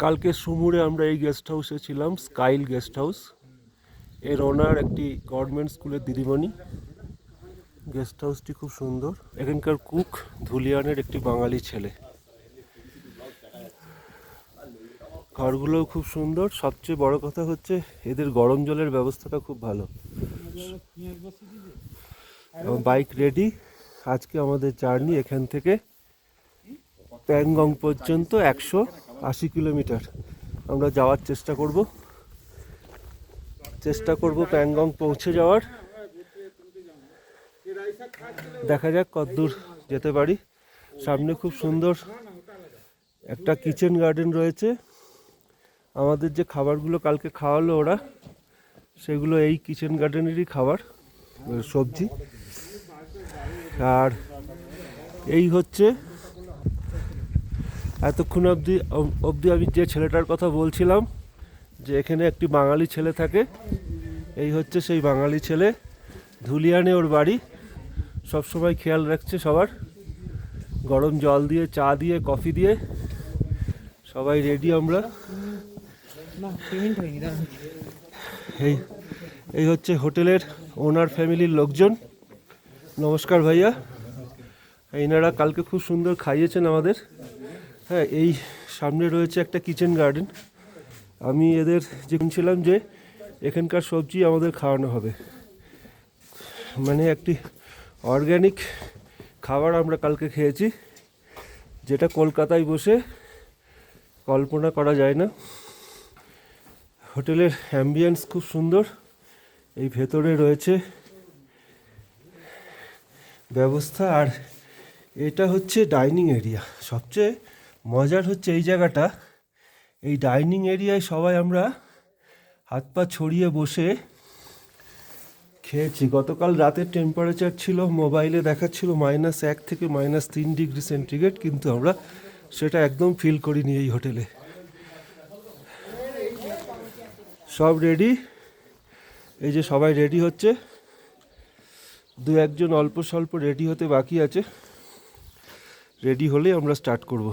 কালকে সুমুরে আমরা এই গেস্ট হাউসে ছিলাম, স্কাইল গেস্ট হাউস। এর ওনার একটি গভর্নমেন্ট স্কুলের দিদিমণি। গেস্ট হাউসটি খুব সুন্দর। এখানকার কুক ধুলিয়ানের একটি বাঙালি ছেলে। ঘরগুলোও খুব সুন্দর। সবচেয়ে বড় কথা হচ্ছে এদের গরম জলের ব্যবস্থাটা খুব ভালো। Bike ready. আজকে আমাদের জার্নি এখান থেকে প্যাংগং পর্যন্ত 180 কিলোমিটার আমরা যাওয়ার চেষ্টা করব প্যাংগং পৌঁছে যাওয়ার। দেখা যাক কতদূর যেতে পারি। সামনে খুব সুন্দর একটা কিচেন গার্ডেন রয়েছে। আমাদের যে খাবারগুলো কালকে খাওয়ালো ওরা, সেগুলো এই কিচেন গার্ডেনেরই খাবার, সবজি। আর এই হচ্ছে এতক্ষণ অবধি আমি যে ছেলেটার কথা বলছিলাম, যে এখানে একটি বাঙালি ছেলে থাকে, এই হচ্ছে সেই বাঙালি ছেলে। ধুলিয়ানে ওর বাড়ি। সবসময় খেয়াল রাখছে সবার। গরম জল দিয়ে, চা দিয়ে, কফি দিয়ে সবাই রেডি আমরা। এই হচ্ছে হোটেলের ওনার ফ্যামিলির লোকজন। নমস্কার ভাইয়া। এনারা কালকে খুব সুন্দর খাইয়েছেন আমাদের। হ্যাঁ, এই সামনে রয়েছে একটা কিচেন গার্ডেন। আমি এদের শুনছিলাম যে এখানকার সবজি আমাদের খাওয়ানো হবে, মানে একটি অর্গ্যানিক খাবার আমরা কালকে খেয়েছি, যেটা কলকাতায় বসে কল্পনা করা যায় না। হোটেলের অ্যাম্বিয়েন্স খুব সুন্দর। এই ভেতরে রয়েছে ব্যবস্থা। আর এটা হচ্ছে ডাইনিং এরিয়া। সবচেয়ে মজার হচ্ছে এই জায়গাটা, এই ডাইনিং এরিয়ায় সবাই আমরা হাত পা ছড়িয়ে বসে খেয়েছি। গতকাল রাতের টেম্পারেচার ছিল, মোবাইলে দেখাচ্ছিল -1 থেকে -3 ডিগ্রি সেন্টিগ্রেড, কিন্তু আমরা সেটা একদম ফিল করিনি এই হোটেলে। সব রেডি। এই যে সবাই রেডি হচ্ছে, দু একজন অল্প স্বল্প রেডি হতে বাকি আছে। রেডি হলে আমরা স্টার্ট করব।